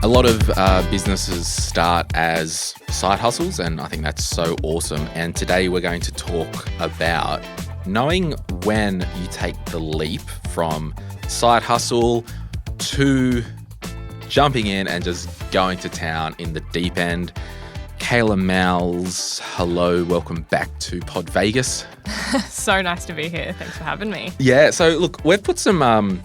A lot of businesses start as side hustles, and I think that's so awesome. And today we're going to talk about knowing when you take the leap from side hustle to jumping in and just going to town in the deep end. Kayla, Malss, hello, welcome back to Pod Vegas. So nice to be here. Thanks for having me. Yeah, so look, we've put some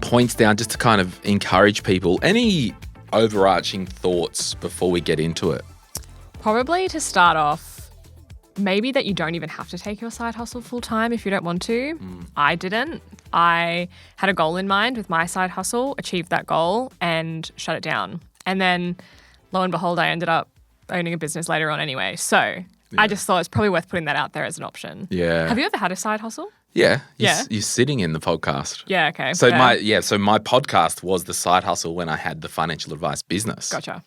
points down just to kind of encourage people. Any overarching thoughts before we get into it? Probably to start off, maybe that you don't even have to take your side hustle full time if you don't want to. I didn't. I had a goal in mind with my side hustle, achieved that goal and shut it down. And then lo and behold, I ended up owning a business later on anyway. So I just thought it's probably worth putting that out there as an option. Yeah. Have you ever had a side hustle? Yeah. You're sitting in the podcast. Yeah, okay. So fair. so my podcast was the side hustle when I had the financial advice business. Gotcha.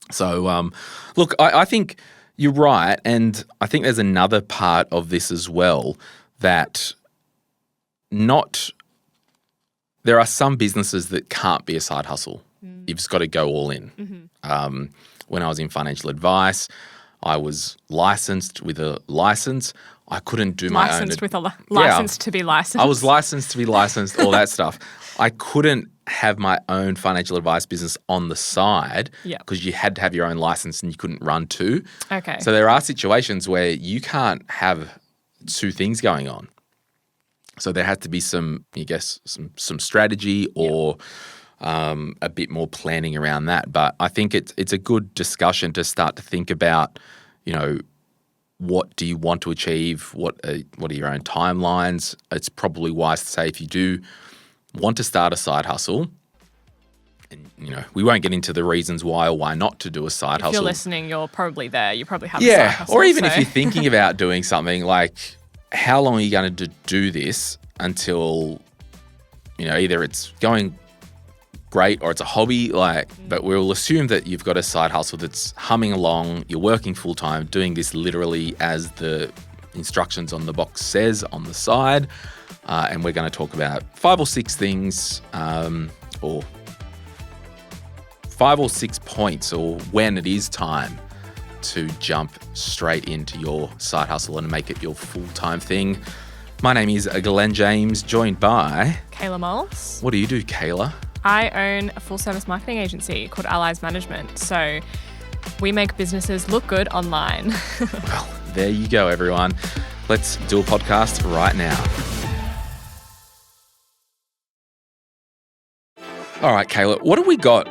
So look, I think you're right, and I think there's another part of this as well that there are some businesses that can't be a side hustle. You've just got to go all in. Mm-hmm. When I was in financial advice, I was licensed with a license. I couldn't do my own. Licensed with a license to be licensed. I was licensed to be licensed, all that stuff. I couldn't have my own financial advice business on the side because you had to have your own license and you couldn't run two. Okay. So there are situations where you can't have two things going on. So there has to be some strategy or a bit more planning around that. But I think it's a good discussion to start to think about, what do you want to achieve? What are your own timelines? It's probably wise to say if you do want to start a side hustle, and we won't get into the reasons why or why not to do a side hustle. If you're listening, you're probably there. You probably have a side hustle. Or even if you're thinking about doing something, like how long are you going to do this until, either it's going great or it's a hobby, but we'll assume that you've got a side hustle that's humming along, you're working full time, doing this literally as the instructions on the box says on the side, and we're going to talk about 5 or 6 things, or 5 or 6 points, or when it is time to jump straight into your side hustle and make it your full-time thing. My name is Glen James, joined by Kayla Malss. What do you do, Kayla? I own a full-service marketing agency called Allies Management. So we make businesses look good online. Well, there you go, everyone. Let's do a podcast right now. All right, Kayla, what have we got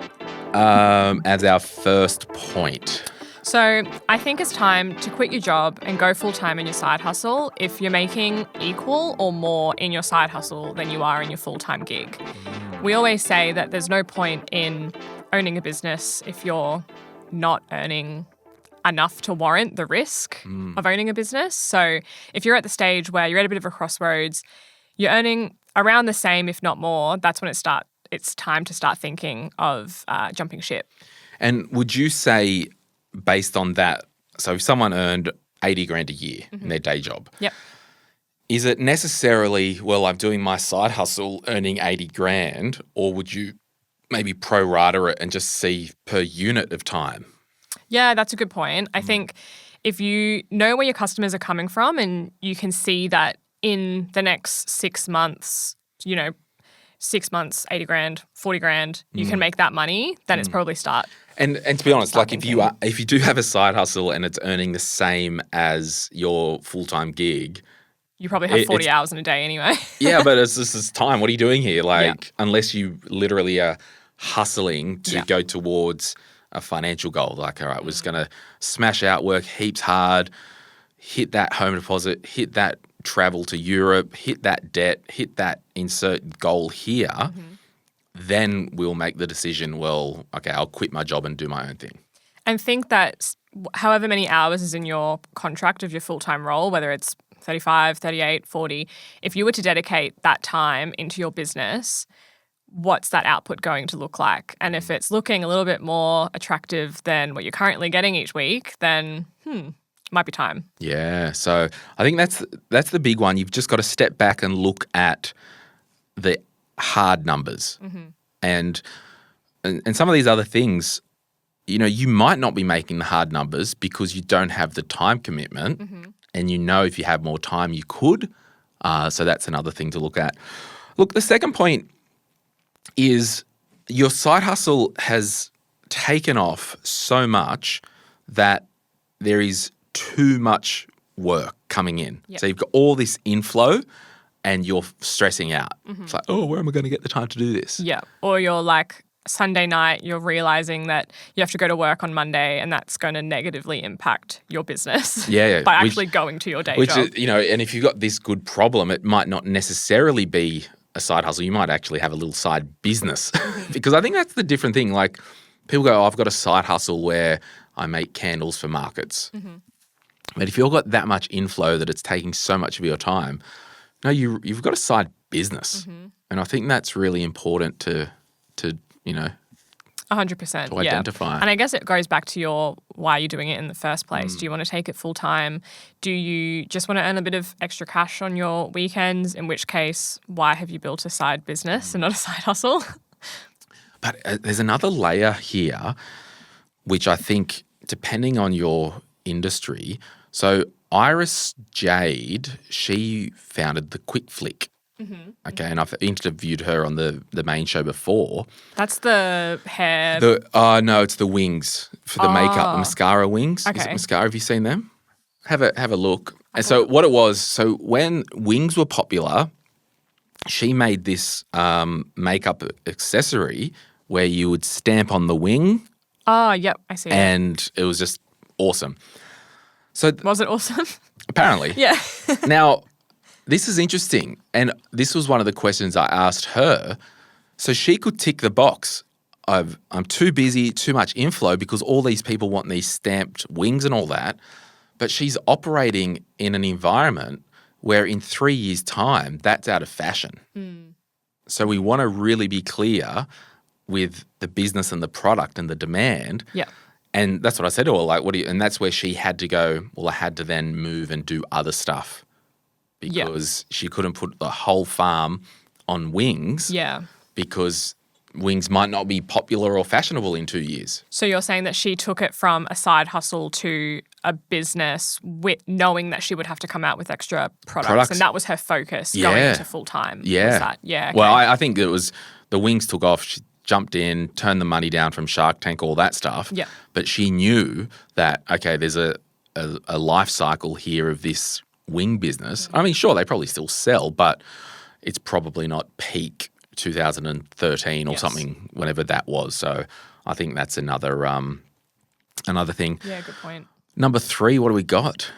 as our first point? So I think it's time to quit your job and go full-time in your side hustle if you're making equal or more in your side hustle than you are in your full-time gig. We always say that there's no point in owning a business if you're not earning enough to warrant the risk of owning a business. So if you're at the stage where you're at a bit of a crossroads, you're earning around the same, if not more, that's when it's time to start thinking of jumping ship. And would you say, based on that, so if someone earned 80 grand a year in their day job, Yep. Is it necessarily, well, I'm doing my side hustle earning 80 grand, or would you maybe pro rata it and just see per unit of time? Yeah, that's a good point. I think if you know where your customers are coming from and you can see that in the next 6 months, 6 months, 80 grand, 40 grand, you can make that money, then it's probably start. And to be honest, like if you do have a side hustle and it's earning the same as your full-time gig, you probably have 40 hours in a day anyway. Yeah, but it's just this time. What are you doing here? Unless you literally are hustling to go towards a financial goal. Like, all right, we're just going to smash out, work heaps hard, hit that home deposit, hit that travel to Europe, hit that debt, hit that insert goal here. Then we'll make the decision, well, okay, I'll quit my job and do my own thing. And think that however many hours is in your contract of your full-time role, whether it's 35, 38, 40, if you were to dedicate that time into your business, what's that output going to look like? And if it's looking a little bit more attractive than what you're currently getting each week, then might be time. Yeah. So I think that's the big one. You've just got to step back and look at the hard numbers. And and some of these other things, you might not be making the hard numbers because you don't have the time commitment, and if you have more time, you could. So that's another thing to look at. Look, the second point is your side hustle has taken off so much that there is too much work coming in. Yep. So you've got all this inflow and you're stressing out. It's like, where am I going to get the time to do this? Yeah. Or you're like Sunday night, you're realizing that you have to go to work on Monday and that's going to negatively impact your business by actually going to your day job. And if you've got this good problem, it might not necessarily be a side hustle. You might actually have a little side business because I think that's the different thing. Like people go, I've got a side hustle where I make candles for markets. But if you've got that much inflow that it's taking so much of your time, no, you've got a side business. And I think that's really important to 100%. to identify. And I guess it goes back to why you're doing it in the first place. Do you want to take it full time? Do you just want to earn a bit of extra cash on your weekends? In which case, why have you built a side business and not a side hustle? But there's another layer here, which I think, depending on your industry, so Iris Jade, she founded the Quick Flick. Okay, and I've interviewed her on the main show before. That's the hair. No, it's the wings for the makeup, the mascara wings. Okay. Is it mascara? Have you seen them? Have a look. And so what it was, so when wings were popular, she made this makeup accessory where you would stamp on the wing. Oh, yep, I see. And it was just awesome. So was it awesome? Apparently. Yeah. Now, this is interesting, and this was one of the questions I asked her. So she could tick the box of I'm too busy, too much inflow because all these people want these stamped wings and all that, but she's operating in an environment where in 3 years' time, that's out of fashion. So we want to really be clear with the business and the product and the demand. Yeah. And that's what I said to her, like, and that's where she had to go, well, I had to then move and do other stuff because she couldn't put the whole farm on wings. Yeah. Because wings might not be popular or fashionable in 2 years. So you're saying that she took it from a side hustle to a business with knowing that she would have to come out with extra products. And that was her focus going into full time. Yeah. Was that? Yeah. Okay. Well, I think it was the wings took off. She jumped in, turned the money down from Shark Tank, all that stuff. Yeah. But she knew that, okay, there's a life cycle here of this wing business. I mean, sure, they probably still sell, but it's probably not peak 2013 or something, whenever that was. So I think that's another thing. Yeah, good point. Number 3, what do we got?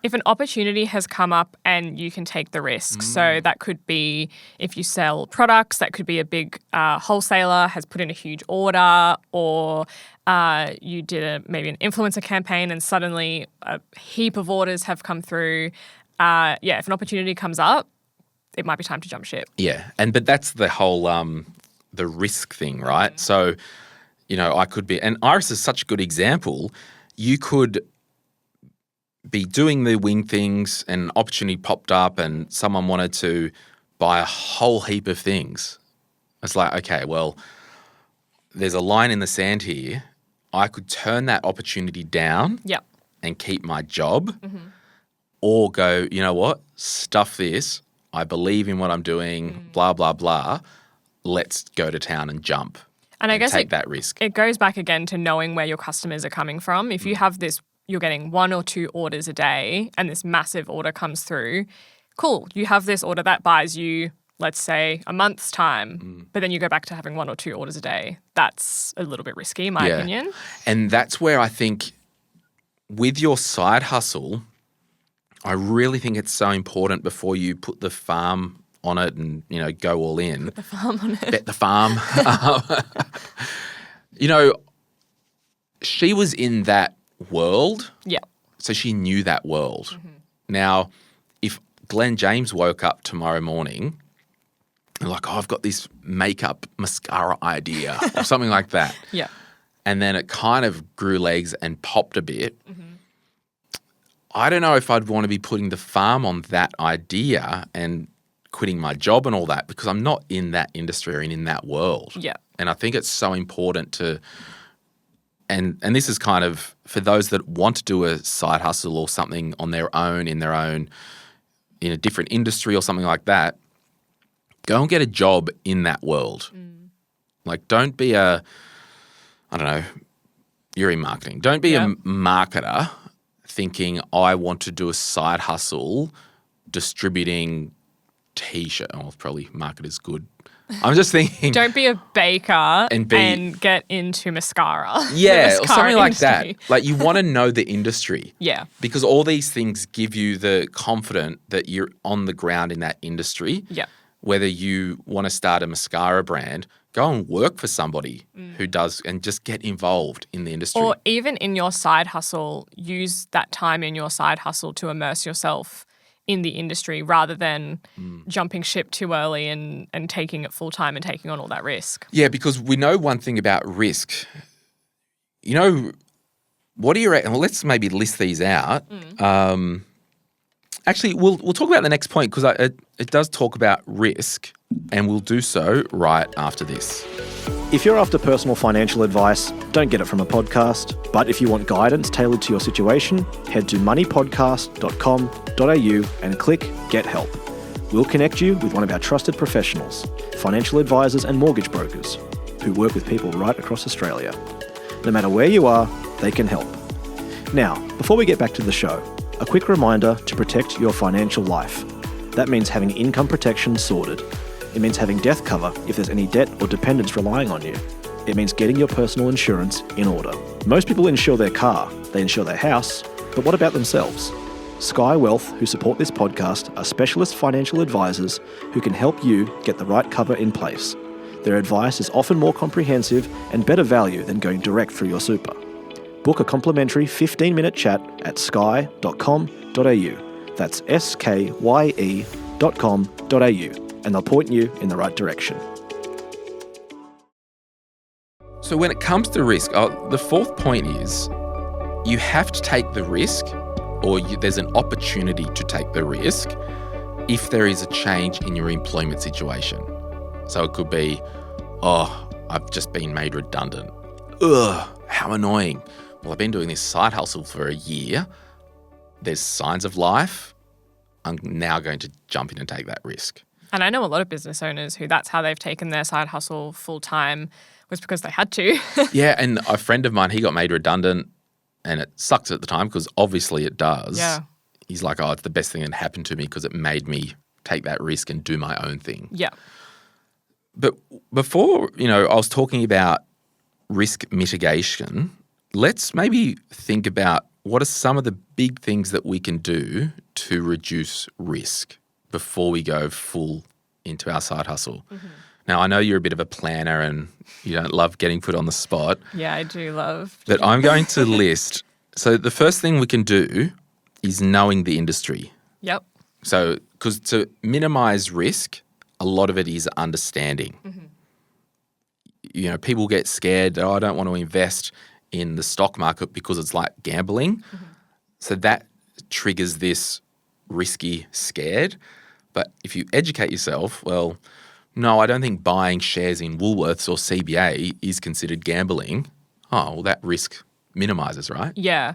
If an opportunity has come up and you can take the risk, so that could be if you sell products, that could be a big wholesaler has put in a huge order, or you did maybe an influencer campaign and suddenly a heap of orders have come through. If an opportunity comes up, it might be time to jump ship. Yeah, but that's the whole the risk thing, right? So, I could be, and Iris is such a good example. You could be doing the wing things and an opportunity popped up and someone wanted to buy a whole heap of things. It's like, okay, well, there's a line in the sand here. I could turn that opportunity down and keep my job or go, you know what, stuff this. I believe in what I'm doing, blah, blah, blah. Let's go to town and jump. And I guess take that risk. It goes back again to knowing where your customers are coming from. If you have this, you're getting 1 or 2 orders a day and this massive order comes through, cool. You have this order that buys you, let's say, a month's time, but then you go back to having 1 or 2 orders a day. That's a little bit risky, in my opinion. And that's where I think with your side hustle, I really think it's so important before you put the farm on it and, go all in. Put the farm on it. Bet the farm. She was in that world. Yeah. So she knew that world. Now, if Glen James woke up tomorrow morning and like, I've got this makeup mascara idea or something like that. Yeah. And then it kind of grew legs and popped a bit. I don't know if I'd want to be putting the farm on that idea and quitting my job and all that because I'm not in that industry or in that world. Yeah. And I think it's so important to, and this is kind of for those that want to do a side hustle or something on their own, in a different industry or something like that, go and get a job in that world. Like, don't be you're in marketing. Don't be a marketer thinking, I want to do a side hustle distributing T-shirt. Oh, probably market is good. I'm just thinking. Don't be a baker and get into mascara. Yeah, mascara or something like industry. that. Like, you want to know the industry. Yeah. Because all these things give you the confidence that you're on the ground in that industry. Yeah. Whether you want to start a mascara brand, go and work for somebody who does, and just get involved in the industry. Or even in your side hustle, use that time in your side hustle to immerse yourself in the industry rather than jumping ship too early and taking it full time and taking on all that risk. Yeah, because we know one thing about risk. You know, what do you reckon? Well, let's maybe list these out. Actually, we'll talk about the next point because it does talk about risk, and we'll do so right after this. If you're after personal financial advice, don't get it from a podcast. But if you want guidance tailored to your situation, head to moneypodcast.com.au and click Get Help. We'll connect you with one of our trusted professionals, financial advisors and mortgage brokers, who work with people right across Australia. No matter where you are, they can help. Now, before we get back to the show, a quick reminder to protect your financial life. That means having income protection sorted. It means having death cover if there's any debt or dependents relying on you. It means getting your personal insurance in order. Most people insure their car, they insure their house, but what about themselves? Sky Wealth, who support this podcast, are specialist financial advisors who can help you get the right cover in place. Their advice is often more comprehensive and better value than going direct through your super. Book a complimentary 15-minute chat at sky.com.au. That's skye.com.au. And they'll point you in the right direction. So when it comes to risk, the fourth point is you have to take the risk, or there's an opportunity to take the risk if there is a change in your employment situation. So it could be, I've just been made redundant. Ugh, how annoying. Well, I've been doing this side hustle for a year. There's signs of life. I'm now going to jump in and take that risk. And I know a lot of business owners who that's how they've taken their side hustle full time was because they had to. Yeah, and a friend of mine, he got made redundant, and it sucks at the time because obviously it does. Yeah. He's like, it's the best thing that happened to me because it made me take that risk and do my own thing. Yeah. But before, I was talking about risk mitigation, let's maybe think about what are some of the big things that we can do to reduce risk before we go full into our side hustle. Now, I know you're a bit of a planner and you don't love getting put on the spot. Yeah, I do love. But I'm going to list. So the first thing we can do is knowing the industry. Yep. So, because to minimize risk, a lot of it is understanding. People get scared, I don't want to invest in the stock market because it's like gambling. So that triggers this risky scared. But if you educate yourself, well, no, I don't think buying shares in Woolworths or CBA is considered gambling. Oh, well, that risk minimizes, right? Yeah.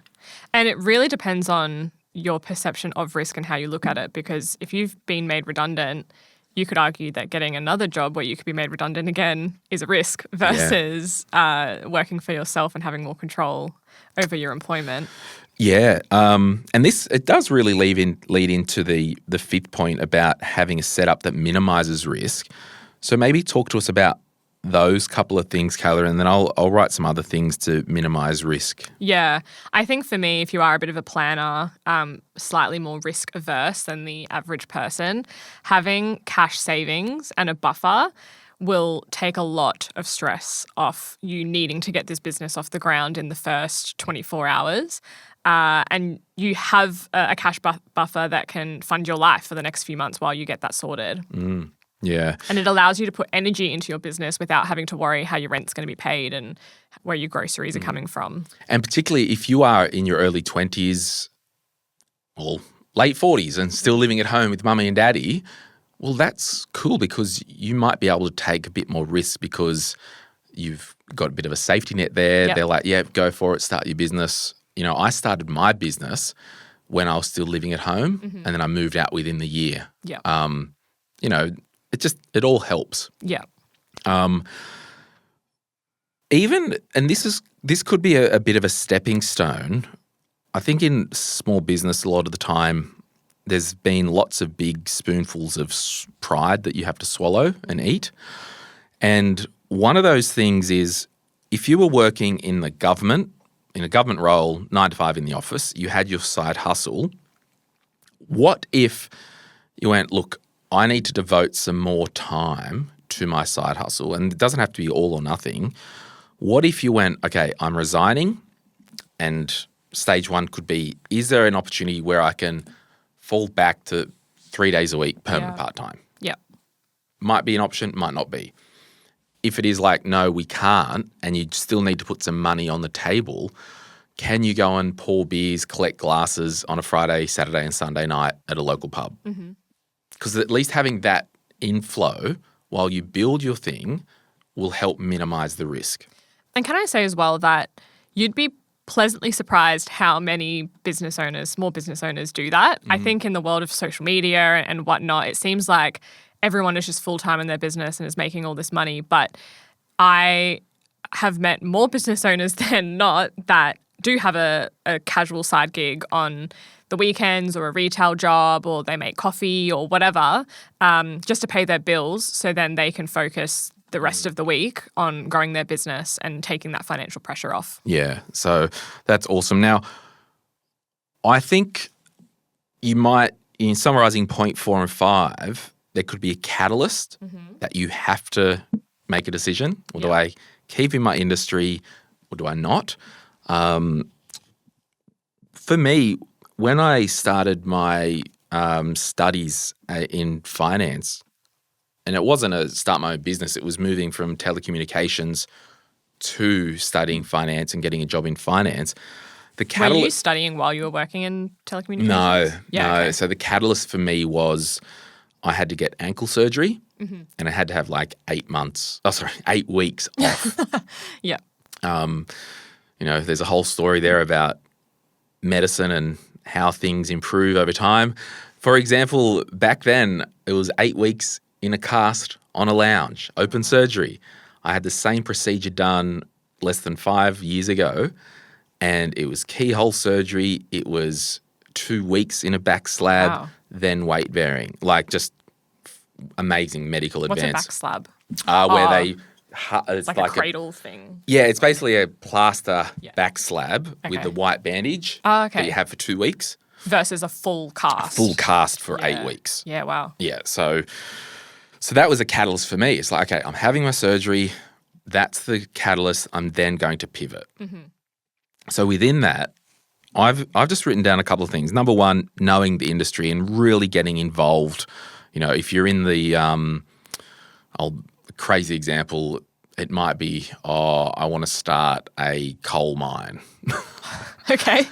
And it really depends on your perception of risk and how you look at it, because if you've been made redundant, you could argue that getting another job where you could be made redundant again is a risk versus working for yourself and having more control over your employment. Yeah, and it does really lead into the fifth point about having a setup that minimizes risk. So maybe talk to us about those couple of things, Kayla, and then I'll write some other things to minimize risk. Yeah, I think for me, if you are a bit of a planner, slightly more risk averse than the average person, having cash savings and a buffer will take a lot of stress off you needing to get this business off the ground in the first 24 hours. And you have a cash buffer that can fund your life for the next few months while you get that sorted. Yeah. And it allows you to put energy into your business without having to worry how your rent's going to be paid and where your groceries are coming from. And particularly if you are in your early 20s or late 40s and still living at home with mummy and daddy, well, that's cool because you might be able to take a bit more risk because You've got a bit of a safety net there. Yep. They're like, yeah, go for it, start your business. I started my business when I was still living at home, and then I moved out within the year. Yeah. It all helps. Yeah. This could be a bit of a stepping stone. I think in small business, a lot of the time, there's been lots of big spoonfuls of pride that you have to swallow and eat. And one of those things is if you were working in a government role, 9 to 5 in the office, you had your side hustle. What if you went, look, I need to devote some more time to my side hustle, and it doesn't have to be all or nothing. What if you went, okay, I'm resigning, and stage one could be, is there an opportunity where I can fall back to 3 days a week, permanent part-time? Yeah. Might be an option, might not be. If it is like, no, we can't, and you still need to put some money on the table, can you go and pour beers, collect glasses on a Friday, Saturday and Sunday night at a local pub? Because at least having that inflow while you build your thing will help minimize the risk. And can I say as well that you'd be pleasantly surprised how many small business owners do that. I think in the world of social media and whatnot, it seems like everyone is just full-time in their business and is making all this money. But I have met more business owners than not that do have a casual side gig on the weekends or a retail job, or they make coffee or whatever, just to pay their bills, so then they can focus the rest of the week on growing their business and taking that financial pressure off. Yeah, so that's awesome. Now, I think you might, in summarising point 4 and 5, there could be a catalyst that you have to make a decision. Or do I keep in my industry or do I not? For me, when I started my studies in finance, and it wasn't a start my own business, it was moving from telecommunications to studying finance and getting a job in finance. Were you studying while you were working in telecommunications? No. Okay. So the catalyst for me was I had to get ankle surgery and I had to have like 8 weeks off. Yeah. There's a whole story there about medicine and how things improve over time. For example, back then it was 8 weeks in a cast on a lounge, open surgery. I had the same procedure done less than 5 years ago, and it was keyhole surgery. It was 2 weeks in a back slab, then weight bearing. Like just amazing medical advance. What's a back slab? Where it's like a cradle thing. Yeah, it's basically a plaster back slab with the white bandage that you have for 2 weeks. Versus a full cast. A full cast for 8 weeks. Yeah, wow. Yeah, so that was a catalyst for me. It's like, okay, I'm having my surgery. That's the catalyst. I'm then going to pivot. So within that, I've just written down a couple of things. Number one, knowing the industry and really getting involved. If you're in the crazy example, it might be, I want to start a coal mine. Okay.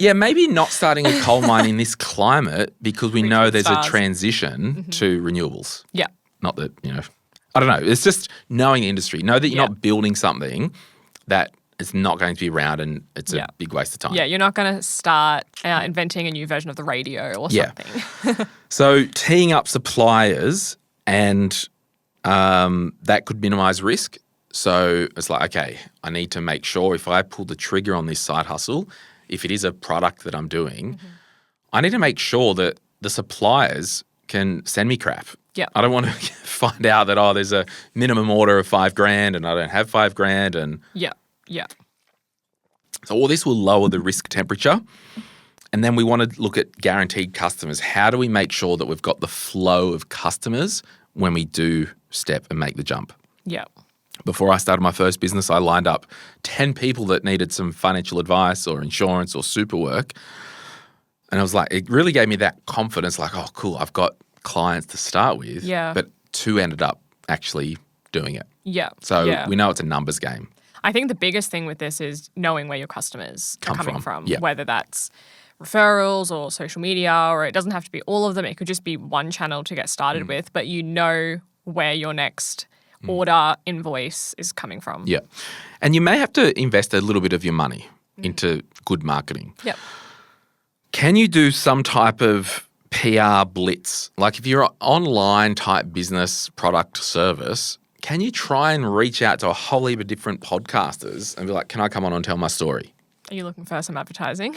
Yeah, maybe not starting a coal mine in this climate because we know there's a transition to renewables. Yeah. Not that, I don't know. It's just knowing the industry. Know that you're not building something that is not going to be around and it's a big waste of time. Yeah, you're not going to start inventing a new version of the radio or something. So teeing up suppliers and that could minimize risk. So it's like, okay, I need to make sure if I pull the trigger on this side hustle, if it is a product that I'm doing, I need to make sure that the suppliers can send me crap. Yeah. I don't want to find out that, there's a minimum order of $5,000 and I don't have $5,000 and Yeah. So all this will lower the risk temperature. And then we want to look at guaranteed customers. How do we make sure that we've got the flow of customers when we do step and make the jump? Yeah. Before I started my first business, I lined up 10 people that needed some financial advice or insurance or super work. And I was like, it really gave me that confidence, like, oh, cool, I've got clients to start with. Yeah. But 2 ended up actually doing it. Yeah. So we know it's a numbers game. I think the biggest thing with this is knowing where your customers are coming from. Yeah. Whether that's referrals or social media, or it doesn't have to be all of them. It could just be one channel to get started with, but you know where your next order invoice is coming from. Yeah. And you may have to invest a little bit of your money into good marketing. Yep. Can you do some type of PR blitz? Like if you're an online type business, product, service, can you try and reach out to a whole heap of different podcasters and be like, can I come on and tell my story? Are you looking for some advertising?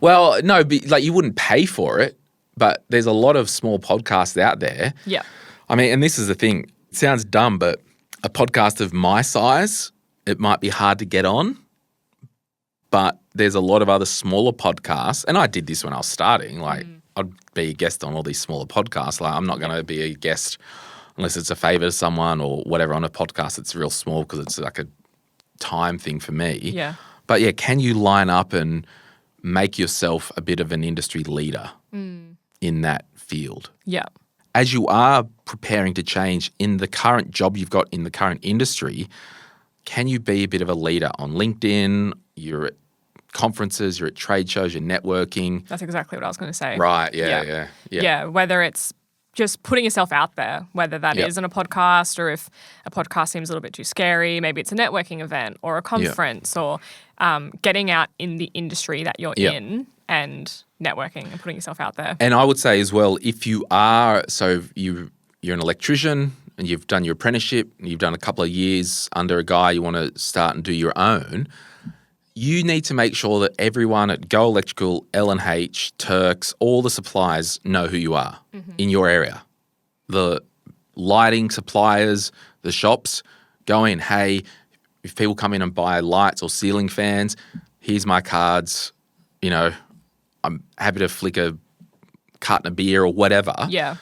Well, no, like you wouldn't pay for it, but there's a lot of small podcasts out there. Yeah. I mean, and this is the thing. It sounds dumb, but a podcast of my size, it might be hard to get on. But there's a lot of other smaller podcasts, and I did this when I was starting. Like, I'd be a guest on all these smaller podcasts. Like, I'm not going to be a guest unless it's a favour to someone or whatever on a podcast that's real small because it's like a time thing for me. Yeah. But yeah, can you line up and make yourself a bit of an industry leader in that field? Yeah. As you are preparing to change in the current job you've got in the current industry, can you be a bit of a leader on LinkedIn? You're at conferences, you're at trade shows, you're networking. That's exactly what I was going to say. Right, yeah. Yeah, whether it's just putting yourself out there, whether that is in a podcast or if a podcast seems a little bit too scary, maybe it's a networking event or a conference or getting out in the industry that you're in and networking and putting yourself out there. And I would say as well, if you are, so you're an electrician and you've done your apprenticeship and you've done a couple of years under a guy, you want to start and do your own, you need to make sure that everyone at Go Electrical, L&H, Turks, all the suppliers know who you are in your area. The lighting suppliers, the shops, go in, hey, if people come in and buy lights or ceiling fans, here's my cards, you know, I'm happy to flick a carton of beer or whatever. Yeah.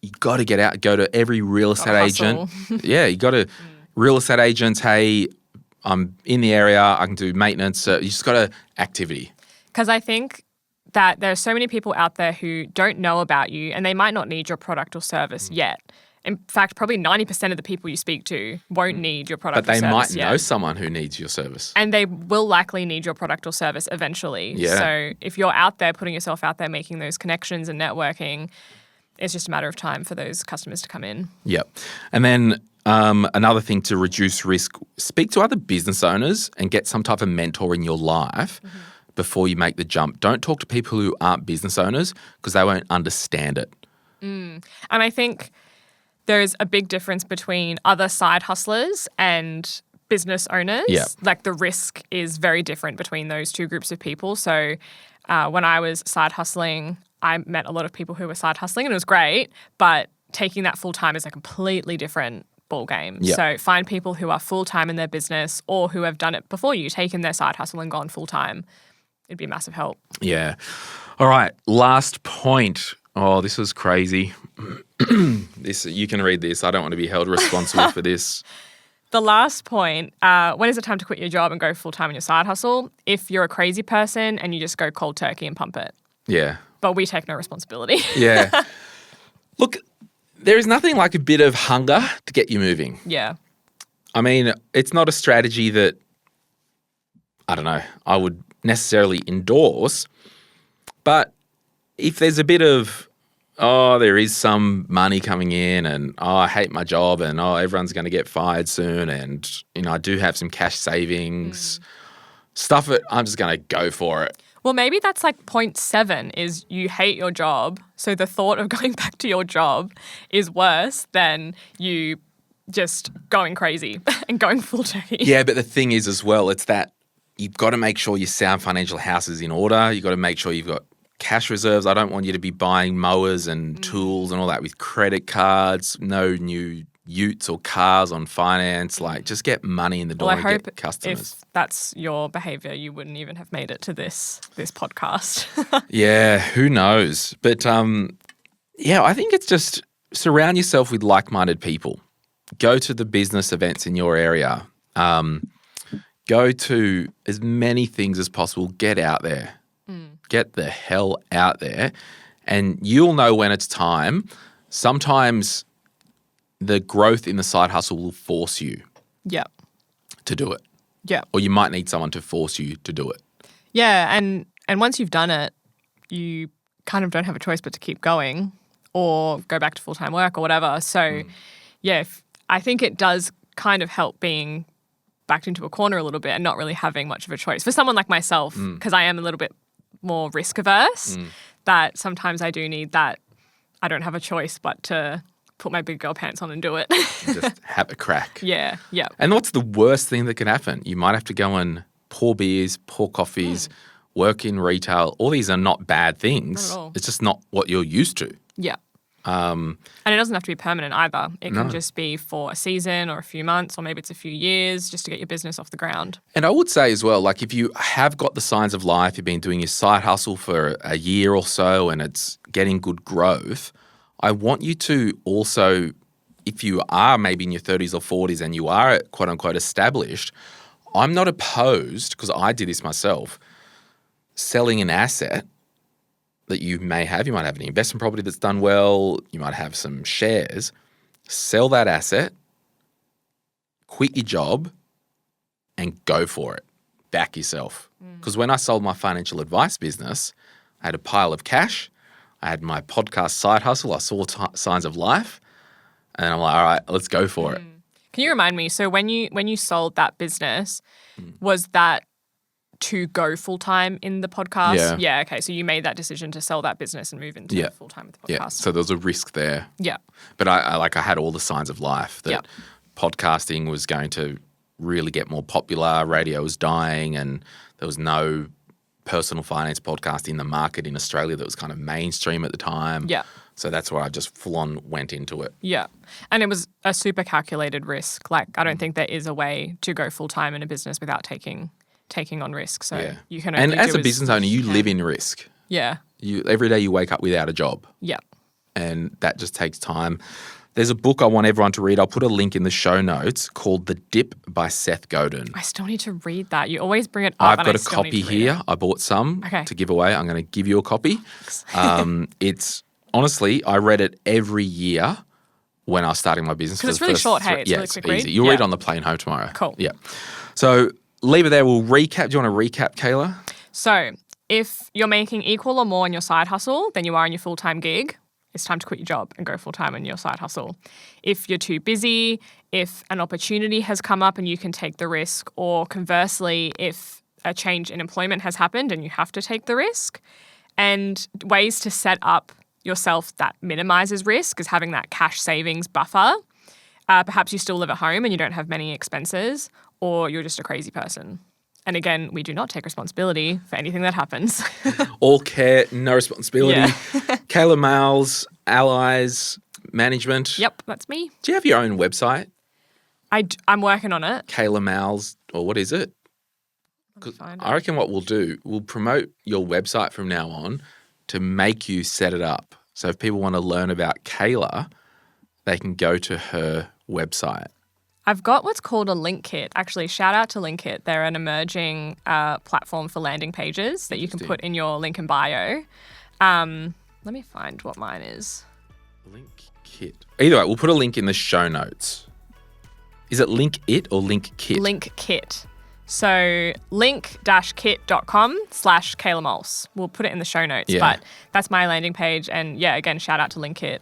You got to get out, go to every real estate agent. Yeah, you got to, real estate agents, hey, I'm in the area, I can do maintenance. You just got to activity. Because I think that there are so many people out there who don't know about you and they might not need your product or service yet. In fact, probably 90% of the people you speak to won't need your product or service. But they might yet. know someone who needs your service. And they will likely need your product or service eventually. Yeah. So if you're out there, putting yourself out there, making those connections and networking, it's just a matter of time for those customers to come in. Yep. And then another thing to reduce risk, speak to other business owners and get some type of mentor in your life before you make the jump. Don't talk to people who aren't business owners because they won't understand it. And I think there's a big difference between other side hustlers and business owners. Yeah. Like the risk is very different between those two groups of people. So when I was side hustling, I met a lot of people who were side hustling and it was great, but taking that full time is a completely different ball game. Yeah. So find people who are full time in their business or who have done it before you, taken their side hustle and gone full time. It'd be a massive help. Yeah. All right. Last point. Oh, this was crazy. This you can read this. I don't want to be held responsible for this. The last point, when is it time to quit your job and go full time in your side hustle? If you're a crazy person and you just go cold turkey and pump it. Yeah. But we take no responsibility. Yeah. Look, there is nothing like a bit of hunger to get you moving. Yeah. I mean, it's not a strategy that, I don't know, I would necessarily endorse. But if there's a bit of, there is some money coming in and, I hate my job and, everyone's going to get fired soon and, I do have some cash savings, stuff it, I'm just going to go for it. Well, maybe that's like point 7 is you hate your job. So the thought of going back to your job is worse than you just going crazy and going full turkey. Yeah, but the thing is as well, it's that you've got to make sure your sound financial house is in order. You've got to make sure you've got cash reserves. I don't want you to be buying mowers and tools and all that with credit cards, no new utes or cars on finance. Like, just get money in the door Well, I and hope get customers. if that's your behaviour, you wouldn't even have made it to this podcast. Yeah, who knows? But I think it's just surround yourself with like-minded people. Go to the business events in your area. Go to as many things as possible. Get out there. Get the hell out there. And you'll know when it's time. Sometimes the growth in the side hustle will force you to do it. Yeah. Or you might need someone to force you to do it. Yeah, and once you've done it, you kind of don't have a choice but to keep going or go back to full-time work or whatever. So, I think it does kind of help being backed into a corner a little bit and not really having much of a choice. For someone like myself, because I am a little bit more risk averse, that sometimes I do need that. I don't have a choice but to put my big girl pants on and do it. Just have a crack. Yeah. And what's the worst thing that can happen? You might have to go and pour beers, pour coffees, work in retail. All these are not bad things. Not at all. It's just not what you're used to. Yeah. And it doesn't have to be permanent either. It can just be for a season or a few months, or maybe it's a few years just to get your business off the ground. And I would say as well, like if you have got the signs of life, you've been doing your side hustle for a year or so and it's getting good growth, I want you to also, if you are maybe in your 30s or 40s and you are quote unquote established, I'm not opposed, because I did this myself, selling an asset that you may have. You might have an investment property that's done well. You might have some shares. Sell that asset, quit your job, and go for it. Back yourself. Because when I sold my financial advice business, I had a pile of cash. I had my podcast side hustle. I saw signs of life. And I'm like, all right, let's go for it. Can you remind me, so when you sold that business, was that to go full-time in the podcast? Yeah, okay. So you made that decision to sell that business and move into full-time with the podcast. Yeah, so there was a risk there. Yeah. But I had all the signs of life that podcasting was going to really get more popular, radio was dying, and there was no personal finance podcast in the market in Australia that was kind of mainstream at the time. Yeah. So that's where I just full-on went into it. Yeah. And it was a super calculated risk. Like, I don't think there is a way to go full-time in a business without taking on risk. So you can only And as a business owner, you live in risk. Yeah. Every day you wake up without a job. Yeah. And that just takes time. There's a book I want everyone to read. I'll put a link in the show notes called The Dip by Seth Godin. I still need to read that. You always bring it up. I've got a copy here. I bought some to give away. I'm going to give you a copy. It's honestly, I read it every year when I was starting my business. Because it's really short, hey? It's really quick read. Easy. You'll read it on the plane home tomorrow. Cool. Yeah. So leave it there. We'll recap. Do you want to recap, Kayla? So if you're making equal or more in your side hustle than you are in your full-time gig, it's time to quit your job and go full-time in your side hustle. If you're too busy, if an opportunity has come up and you can take the risk, or conversely, if a change in employment has happened and you have to take the risk, and ways to set up yourself that minimizes risk is having that cash savings buffer. Perhaps you still live at home and you don't have many expenses, or you're just a crazy person. And again, we do not take responsibility for anything that happens. All care, no responsibility. Yeah. Kayla Malss, Allies, Management. Yep, that's me. Do you have your own website? I'm working on it. Kayla Malss, or what is it? I reckon what we'll do, we'll promote your website from now on to make you set it up. So if people want to learn about Kayla, they can go to her website. I've got what's called a link kit. Actually, shout out to Link Kit. They're an emerging platform for landing pages that you can put in your link and bio. Let me find what mine is. Link Kit. Either way, we'll put a link in the show notes. Is it Link It or Link Kit? Link Kit. So link-kit.com/Kayla Malss. We'll put it in the show notes, but that's my landing page. And yeah, again, shout out to Link Kit.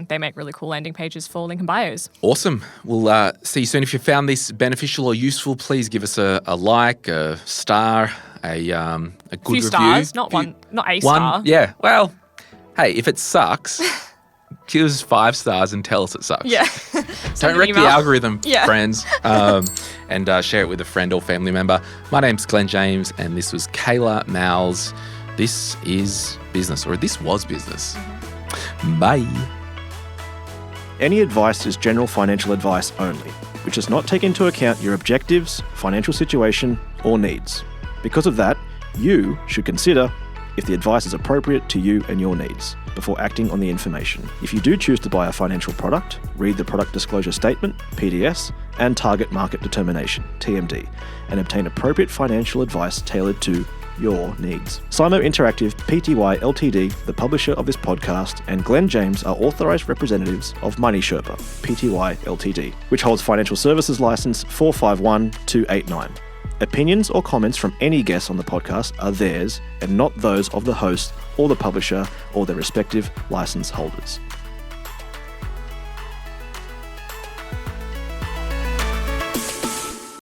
They make really cool landing pages for link and bios. Awesome. We'll see you soon. If you found this beneficial or useful, please give us a like, a star, a good review. Few stars, not a star. Yeah. Well, hey, if it sucks, give us 5 stars and tell us it sucks. Yeah. Don't wreck the algorithm, friends. And share it with a friend or family member. My name's Glen James, and this was Kayla Malss. This is business, or this was business. Bye. Any advice is general financial advice only, which does not take into account your objectives, financial situation, or needs. Because of that, you should consider if the advice is appropriate to you and your needs before acting on the information. If you do choose to buy a financial product, read the Product Disclosure Statement, PDS, and Target Market Determination, TMD, and obtain appropriate financial advice tailored to your needs. Simo Interactive Pty Ltd, the publisher of this podcast, and Glen James are authorised representatives of Money Sherpa Pty Ltd, which holds financial services license 451289. Opinions or comments from any guests on the podcast are theirs and not those of the host or the publisher or their respective license holders.